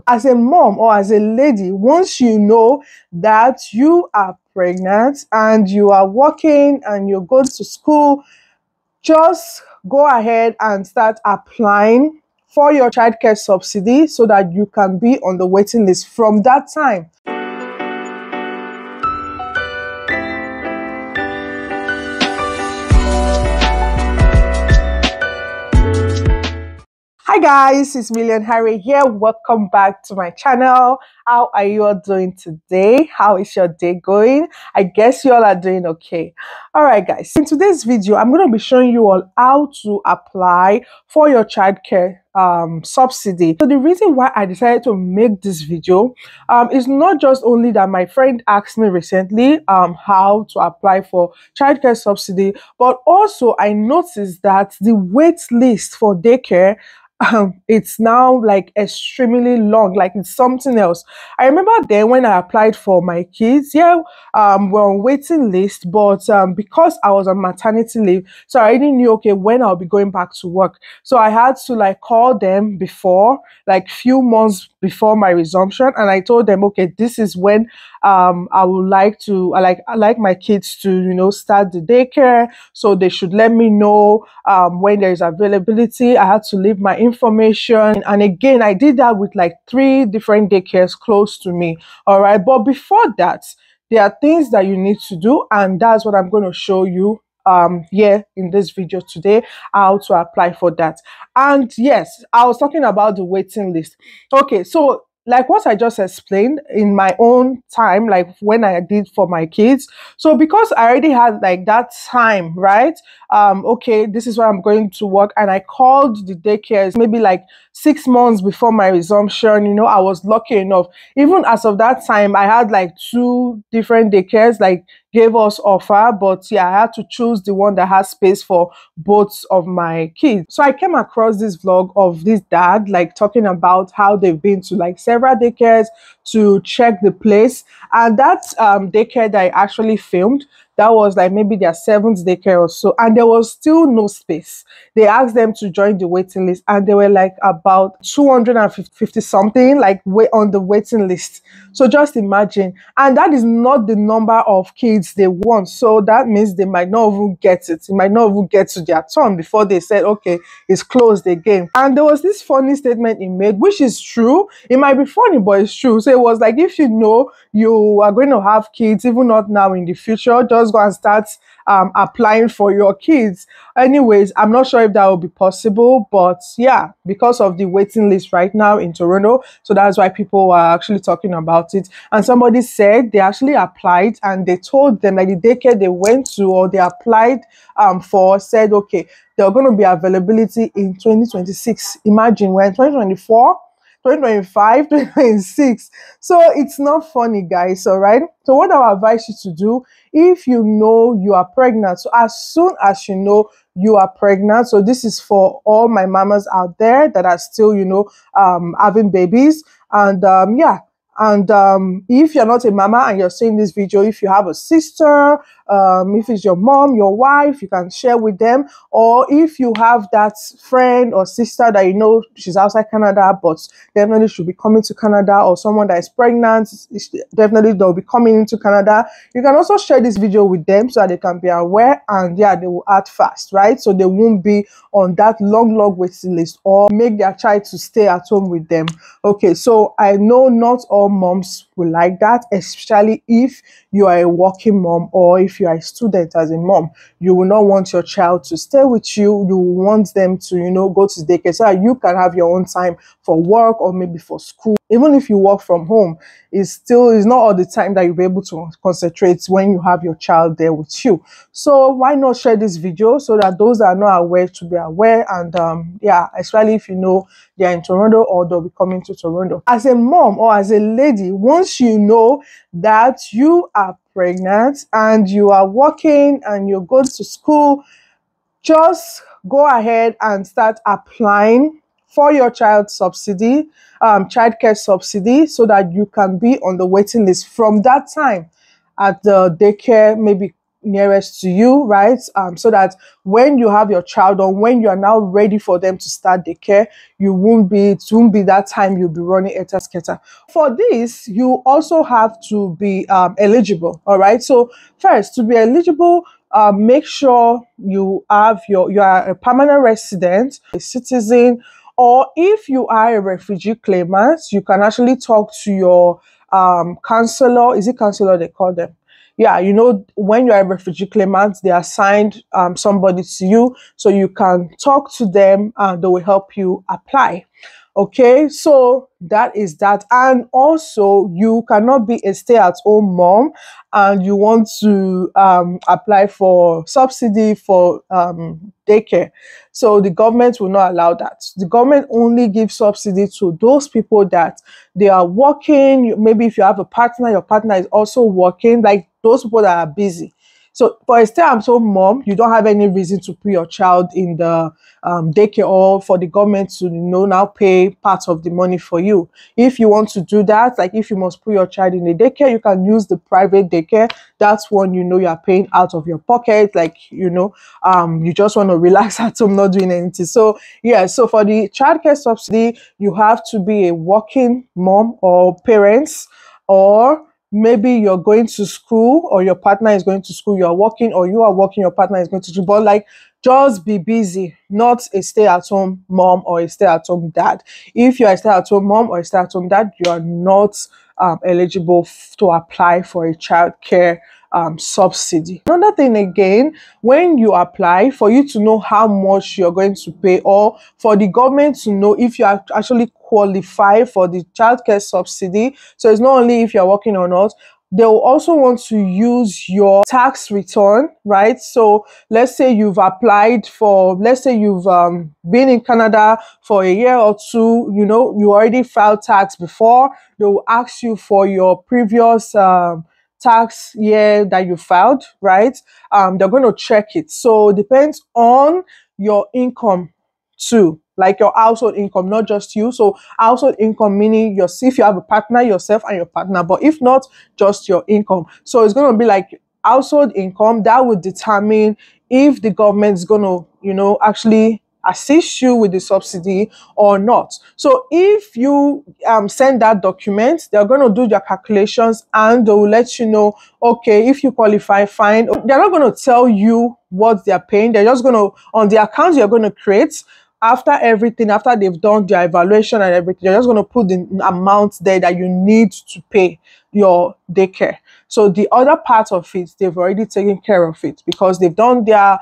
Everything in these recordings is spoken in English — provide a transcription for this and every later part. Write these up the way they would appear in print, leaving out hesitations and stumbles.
As a mom or as a lady, once you know that you are pregnant and you are working and you're going to school, just go ahead and start applying for your childcare subsidy so that you can be on the waiting list from that time. Hi guys, it's Million Harry here. Welcome back to my channel. How are you all doing today? How is your day going? I guess you all are doing okay. All right guys, in today's video, I'm going to be showing you all how to apply for your childcare subsidy. So the reason why I decided to make this video is not just only that my friend asked me recently how to apply for childcare subsidy, but also I noticed that the wait list for daycare it's now like extremely long, like it's something else. I remember then when I applied for my kids, we're on waiting list, but because I was on maternity leave, so I already knew okay when I'll be going back to work. So I had to like call them before, like few months before my resumption, and I told them okay, this is when I would like to I like my kids to start the daycare, so they should let me know when there is availability. I had to leave my information, and again I did that with like 3 different daycares close to me. All right, but before that there are things that you need to do, and that's what I'm going to show you here in this video today, how to apply for that. And yes, I was talking about the waiting list. Okay, so like what I just explained in my own time, like when I did for my kids. So because I already had like that time, right? Okay, this is where I'm going to work. And I called the daycares maybe like 6 months before my resumption. I was lucky enough. Even as of that time, I had like 2 different daycares like gave us offer, but yeah, I had to choose the one that has space for both of my kids. So I came across this vlog of this dad like talking about how they've been to like several daycares to check the place, and that daycare that I actually filmed, that was like maybe their 7th daycare or so, and there was still no space. They asked them to join the waiting list, and they were like about 250 something like on the waiting list. So just imagine, and that is not the number of kids they want. So that means they might not even get it. It might not even get to their turn before they said, okay, it's closed again. And there was this funny statement he made, which is true. It might be funny, but it's true. So it was like, if you know you are going to have kids, even not now, in the future, just go and start applying for your kids. Anyways, I'm not sure if that will be possible, but yeah, because of the waiting list right now in Toronto, so that's why people are actually talking about it. And somebody said they actually applied, and they told them like the daycare they went to or they applied for said okay, there are going to be availability in 2026. Imagine we're in 2024. 2025, 2026. So it's not funny, guys. All right. So what I would advise you to do, if you know you are pregnant, so as soon as you know you are pregnant, so this is for all my mamas out there that are still, having babies. And yeah. And if you're not a mama and you're seeing this video, if you have a sister, if it's your mom, your wife, you can share with them. Or if you have that friend or sister that she's outside Canada, but definitely should be coming to Canada, or someone that is pregnant, definitely they'll be coming into Canada, you can also share this video with them so that they can be aware, and yeah, they will act fast, right? So they won't be on that long waiting list or make their child to stay at home with them. Okay, so I know not all moms will like that, especially if you are a working mom or if you are a student as a mom. You will not want your child to stay with you. You will want them to go to daycare so that you can have your own time for work or maybe for school. Even if you work from home, it's not all the time that you'll be able to concentrate when you have your child there with you. So why not share this video so that those that are not aware to be aware, and yeah, especially if they're in Toronto or they'll be coming to Toronto. As a mom or as a lady, once you know that you are pregnant and you are working and you're going to school, just go ahead and start applying for your childcare subsidy, so that you can be on the waiting list from that time at the daycare, maybe nearest to you, right? So that when you have your child, or when you are now ready for them to start daycare, it won't be that time you'll be running eta sketa. For this, you also have to be eligible. All right. So first, to be eligible, make sure you are a permanent resident, a citizen, or if you are a refugee claimant, you can actually talk to your counselor. Is it counselor they call them? Yeah, when you're a refugee claimant, they assigned somebody to you, so you can talk to them and they will help you apply. Okay, so that is that. And also, you cannot be a stay-at-home mom and you want to apply for subsidy for daycare. So the government will not allow that. The government only gives subsidy to those people that they are working. Maybe if you have a partner, your partner is also working, like those people that are busy. So for a stay-at-home mom, you don't have any reason to put your child in the daycare, or for the government to now pay part of the money for you. If you want to do that, like if you must put your child in a daycare, you can use the private daycare. That's one you are paying out of your pocket, like you just want to relax at home, not doing anything. So yeah, so for the childcare subsidy, you have to be a working mom or parents, or maybe you're going to school, or your partner is going to school, you're working, or you are working, your partner is going to school. But like, just be busy, not a stay-at-home mom or a stay-at-home dad. If you're a stay-at-home mom or a stay-at-home dad, you are not eligible to apply for a childcare subsidy. Another thing again, when you apply, for you to know how much you're going to pay, or for the government to know if you are actually qualify for the childcare subsidy. So it's not only if you're working or not, they will also want to use your tax return, right? So let's say you've been in Canada for a year or two, you already filed tax before. They will ask you for your previous tax year that you filed, right? They're going to check it. So it depends on your income too, like your household income, not just you. So household income meaning if you have a partner, yourself and your partner, but if not, just your income. So it's going to be like household income that would determine if the government is going to actually assist you with the subsidy or not. So if you send that document, they're going to do their calculations and they will let you know, okay, if you qualify, fine. They're not going to tell you what they're paying. They're just going to, on the account you're going to create, after they've done their evaluation and everything, you're just going to put the amount there that you need to pay your daycare. So the other part of it, they've already taken care of it because they've done their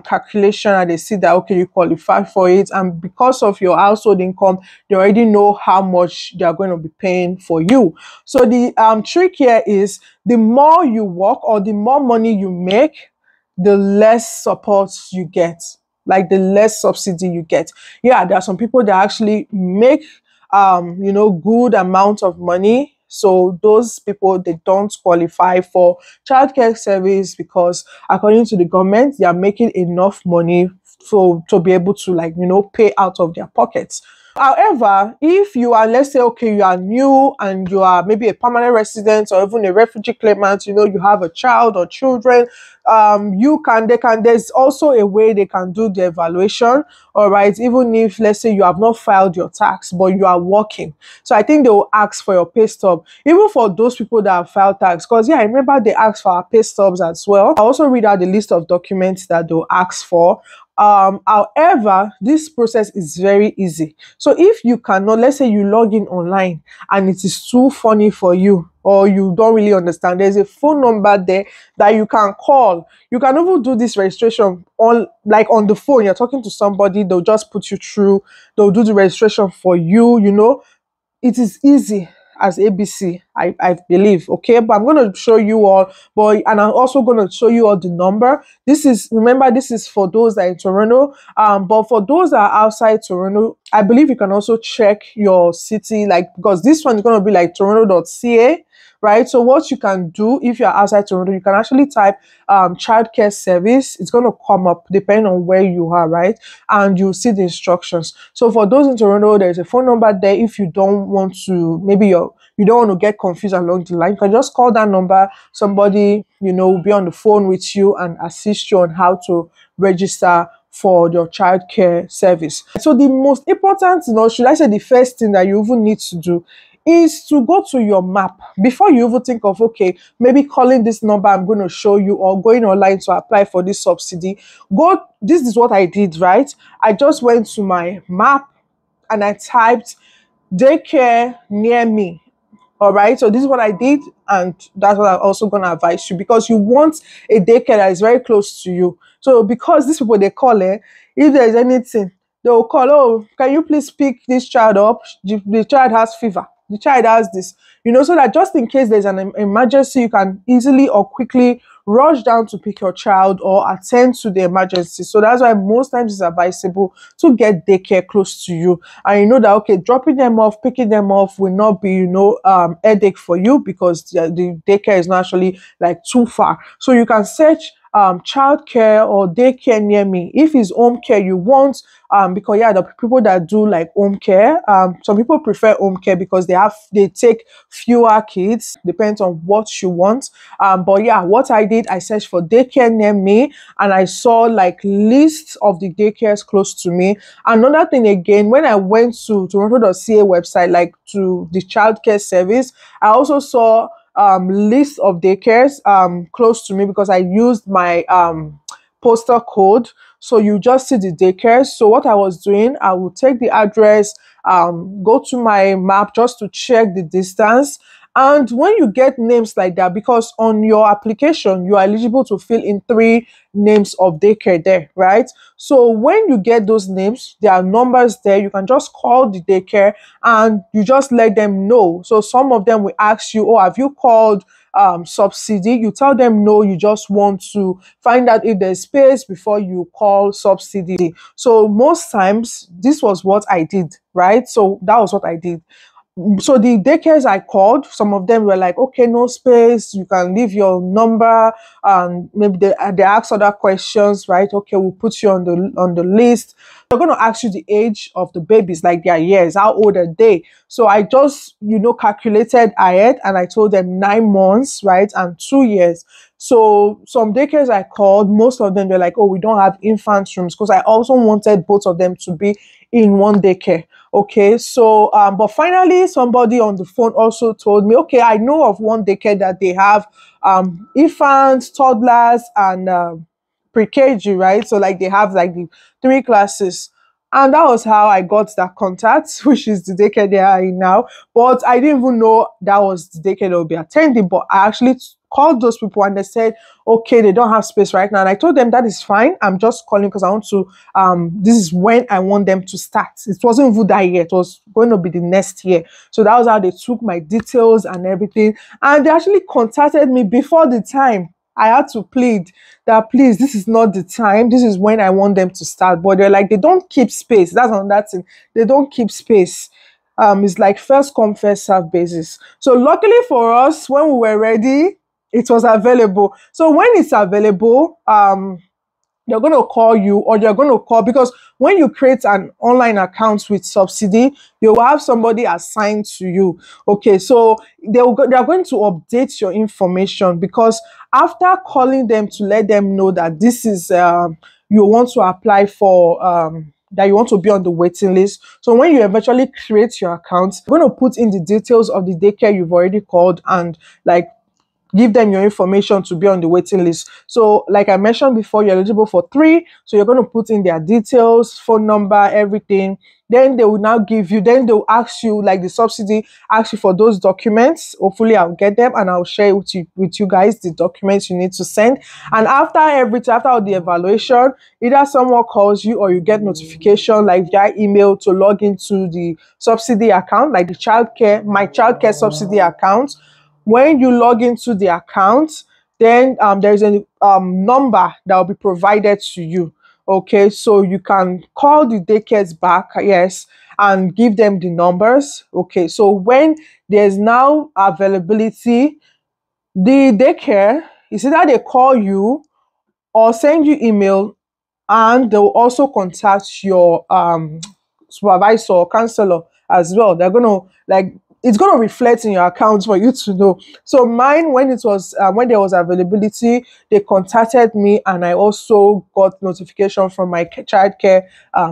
calculation and they see that, okay, you qualify for it. And because of your household income, they already know how much they're going to be paying for you. So the trick here is, the more you work or the more money you make, the less support you get, like the less subsidy you get. Yeah, there are some people that actually make good amount of money. So those people, they don't qualify for childcare service because according to the government, they are making enough money to be able to pay out of their pockets. However, if you are, let's say, okay, you are new and you are maybe a permanent resident or even a refugee claimant, you have a child or children, there's also a way they can do the evaluation, all right, even if, let's say, you have not filed your tax, but you are working. So I think they will ask for your pay stub, even for those people that have filed tax, because yeah, I remember they asked for our pay stubs as well. I also read out the list of documents that they'll ask for. However, this process is very easy. So if you cannot, let's say you log in online and it is too funny for you, or you don't really understand, there's a phone number there that you can call. You can even do this registration on the phone. You're talking to somebody, they'll just put you through, they'll do the registration for you. It is easy as ABC, I believe. Okay, but I'm going to show you all, and I'm also going to show you all the number. Remember, this is for those that are in Toronto. But for those that are outside Toronto, I believe you can also check your city, because this one is going to be like toronto.ca. Right, so what you can do if you're outside Toronto, you can actually type childcare service. It's going to come up depending on where you are, right? And you'll see the instructions. So for those in Toronto, there's a phone number there. If you don't want to, maybe you don't want to get confused along the line, you can just call that number. Somebody, will be on the phone with you and assist you on how to register for your childcare service. So the most important, should I say the first thing that you even need to do is to go to your map before you even think of, okay, maybe calling this number I'm going to show you, or going online to apply for this subsidy. This is what I did, right? I just went to my map and I typed daycare near me. All right, so this is what I did, and that's what I'm also going to advise you, because you want a daycare that is very close to you. So because these people, they call it, if there's anything, they will call, oh, can you please pick this child up? The child has fever. The child has this, so that just in case there's an emergency, you can easily or quickly rush down to pick your child or attend to the emergency. So that's why most times it's advisable to get daycare close to you. And you know that, okay, dropping them off, picking them off will not be, headache for you, because the daycare is not actually like too far. So you can search childcare or daycare near me. If it's home care you want, because the people that do like home care, some people prefer home care because they take fewer kids, depends on what you want. But what I did, I searched for daycare near me, and I saw like lists of the daycares close to me. Another thing again, when I went to Toronto.ca website, like to the childcare service, I also saw list of daycares close to me, because I used my postal code. So you just see the daycares. So what I was doing, I would take the address, go to my map just to check the distance. And when you get names like that, because on your application, you are eligible to fill in 3 names of daycare there, right? So when you get those names, there are numbers there. You can just call the daycare and you just let them know. So some of them will ask you, oh, have you called Subsidy? You tell them no, you just want to find out if there's space before you call Subsidy. So most times, this was what I did, right? So that was what I did. So the daycares I called, some of them were like, okay, no space, you can leave your number, and maybe they ask other questions, right? Okay, we'll put you on the list. They're going to ask you the age of the babies, like their years, how old are they? So I just, calculated ahead, and I told them 9 months, right, and 2 years. So some daycares I called, most of them, they're like, oh, we don't have infant rooms, because I also wanted both of them to be in one daycare. Okay, so but finally somebody on the phone also told me, okay, I know of one daycare that they have infants, toddlers, and pre-KG, right? So like they have like the 3 classes. And that was how I got that contact, which is the daycare they are in now. But I didn't even know that was the daycare that would be attending. But I actually called those people, and they said, okay, they don't have space right now. And I told them that is fine. I'm just calling because I want to, this is when I want them to start. It wasn't even that year. It was going to be the next year. So that was how they took my details and everything. And they actually contacted me before the time. I had to plead that, please, this is not the time. This is when I want them to start. But they're like, they don't keep space. That's on that thing. They don't keep space. It's like first come, first serve basis. So luckily for us, when we were ready, it was available. So when it's available, they're going to call you, or they're going to call, because when you create an online account with Subsidy, you will have somebody assigned to you. Okay, so they're going to update your information, because after calling them to let them know that this is you want to apply for that you want to be on the waiting list. So when you eventually create your account, you're going to put in the details of the daycare you've already called, and like give them your information to be on the waiting list. So like I mentioned before, you're eligible for 3. So you're going to put in their details, phone number, everything. Then they will now give you, then they'll ask you, like the Subsidy ask you for those documents. Hopefully I'll get them and I'll share with you guys the documents you need to send. And after all the evaluation, either someone calls you or you get notification like via email to log into the Subsidy account, like the my childcare Subsidy account. When you log into the account, then there's a number that will be provided to you. Okay, so you can call the daycares back, yes, and give them the numbers. Okay, so when there's now availability, the daycare is either they call you or send you email, and they'll also contact your supervisor or counselor as well. They're going to, like, it's going to reflect in your account for you to know. So mine, when it was when there was availability, they contacted me, and I also got notification from my childcare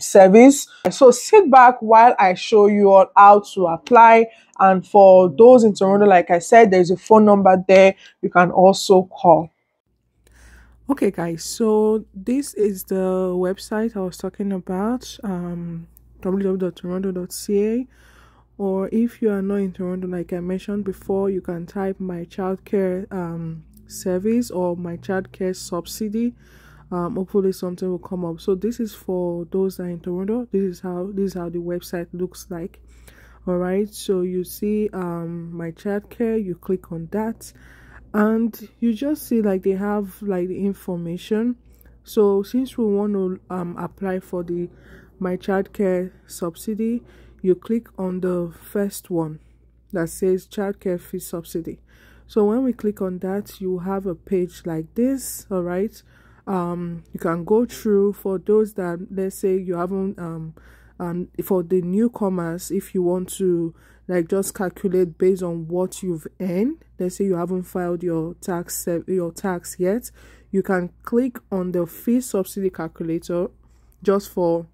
service. So sit back while I show you all how to apply. And for those in Toronto, like I said, there's a phone number there you can also call. Okay, guys, so this is the website I was talking about, www.toronto.ca. Or if you are not in Toronto, like I mentioned before, you can type my childcare service or my childcare subsidy. Hopefully something will come up. So this is for those that are in Toronto. This is how the website looks like. All right, so you see my childcare, you click on that, and you just see like they have like the information. So since we want to apply for the my childcare subsidy, you click on the first one that says childcare fee subsidy. So when we click on that, you have a page like this. All right, you can go through. For those that, let's say, you haven't for the newcomers, if you want to like just calculate based on what you've earned, let's say you haven't filed your tax yet, you can click on the fee subsidy calculator just for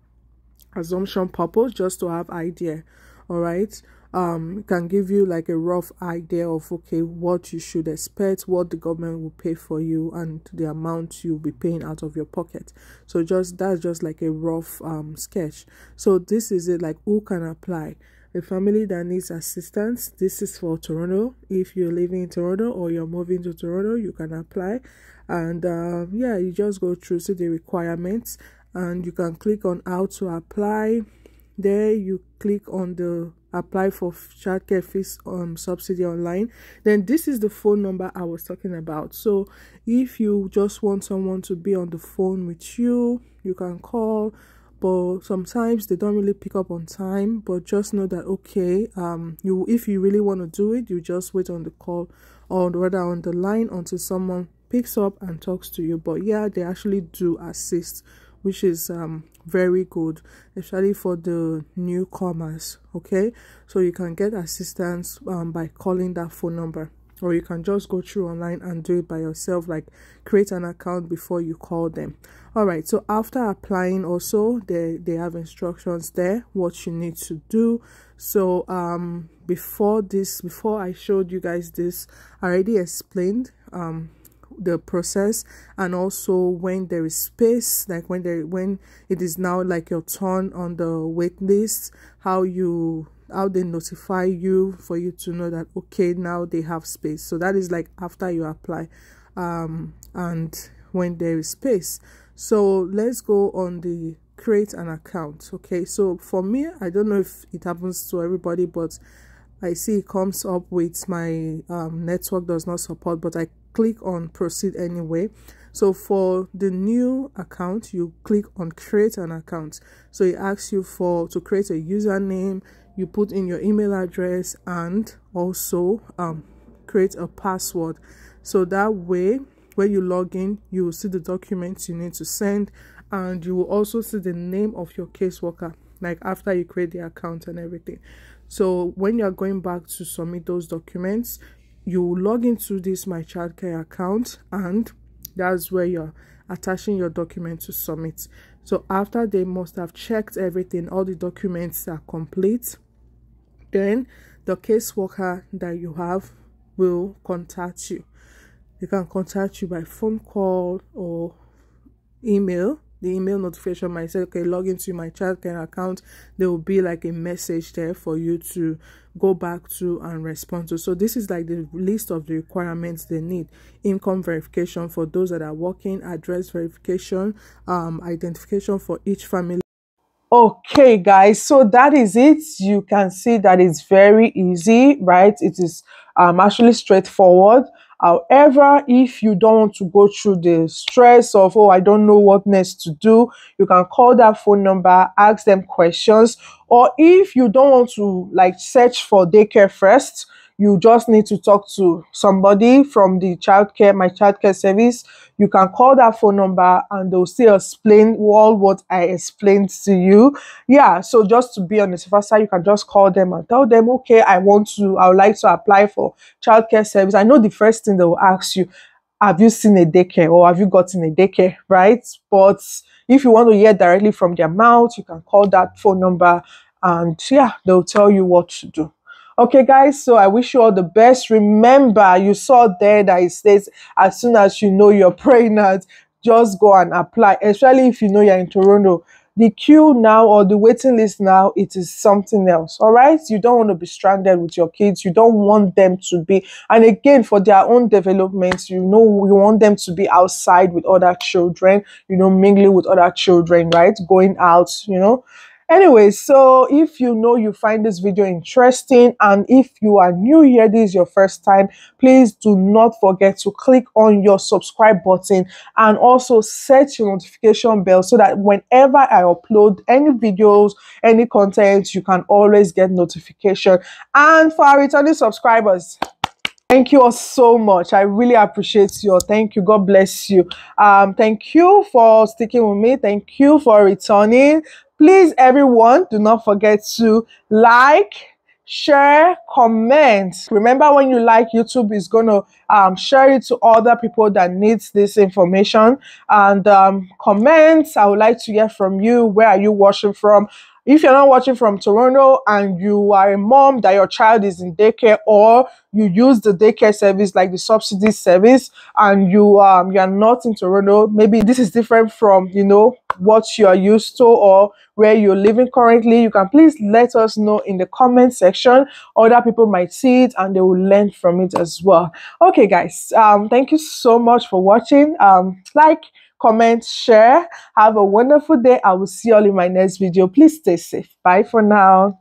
assumption purpose, just to have idea. All right, it can give you like a rough idea of okay, what you should expect, what the government will pay for you, and the amount you'll be paying out of your pocket. So that's just like a rough sketch. So this is it, like who can apply. A family that needs assistance, this is for Toronto. If you're living in Toronto or you're moving to Toronto, you can apply. And yeah, you just go through to the requirements, and you can click on how to apply. There you click on the apply for childcare fees subsidy online. Then this is the phone number I was talking about. So if you just want someone to be on the phone with you, you can call, but sometimes they don't really pick up on time. But just know that okay, if you really want to do it, you just wait on the call, or rather on the line, until someone picks up and talks to you. But yeah, they actually do assist, which is very good, especially for the newcomers. Okay, so you can get assistance by calling that phone number, or you can just go through online and do it by yourself, like create an account before you call them. All right, so after applying, also they have instructions there what you need to do. So before I showed you guys this, I already explained the process, and also when there is space, like when it is now like your turn on the wait list, how they notify you for you to know that okay, now they have space. So that is like after you apply, and when there is space. So let's go on the create an account. Okay, so for me, I don't know if it happens to everybody, but I see it comes up with my network does not support, but I click on proceed anyway. So for the new account, you click on create an account. So it asks you to create a username. You put in your email address, and also create a password. So that way, when you log in, you will see the documents you need to send, and you will also see the name of your caseworker, like after you create the account and everything. So when you're going back to submit those documents, you will log into this my childcare account, and that's where you're attaching your document to submit. So after they must have checked everything, all the documents are complete, then the caseworker that you have will contact you. They can contact you by phone call or email. The email notification might say, okay, log into my childcare account. There will be like a message there for you to go back to and respond to. So this is like the list of the requirements they need. Income verification for those that are working, address verification, identification for each family. Okay, guys, so that is it. You can see that it's very easy, right? It is actually straightforward. However, if you don't want to go through the stress of, oh, I don't know what next to do, you can call that phone number, ask them questions, Or if you don't want to like search for daycare first, you just need to talk to somebody from the childcare, my childcare service. You can call that phone number and they'll still explain all what I explained to you. Yeah, so just to be on the safer side, you can just call them and tell them, okay, I would like to apply for childcare service. I know the first thing they will ask you, have you seen a daycare or have you gotten a daycare, right? But if you want to hear directly from their mouth, you can call that phone number and yeah, they'll tell you what to do. Okay, guys, so I wish you all the best. Remember, you saw there that it says as soon as you know you're pregnant, just go and apply, especially if you know you're in Toronto. The queue now or the waiting list now, it is something else. All right, you don't want to be stranded with your kids. You don't want them to be, and again, for their own development, you know, you want them to be outside with other children, you know, mingling with other children, right? Going out, you know. Anyway, so if you know you find this video interesting and if you are new here, this is your first time, please do not forget to click on your subscribe button and also set your notification bell so that whenever I upload any videos, any content, you can always get notification. And for our returning subscribers, thank you all so much. I really appreciate you. Thank you. God bless you. Thank you for sticking with me. Thank you for returning. Please, everyone, do not forget to like, share, comment. Remember, when you like, YouTube is going to share it to other people that needs this information. And comment. I would like to hear from you. Where are you watching from? If you're not watching from Toronto and you are a mom that your child is in daycare, or you use the daycare service like the subsidy service and you are not in Toronto, maybe this is different from, you know, what you are used to or where you're living currently, you can please let us know in the comment section. Other people might see it and they will learn from it as well. Okay, guys, thank you so much for watching. Like, comment, share. Have a wonderful day. I will see you all in my next video. Please stay safe. Bye for now.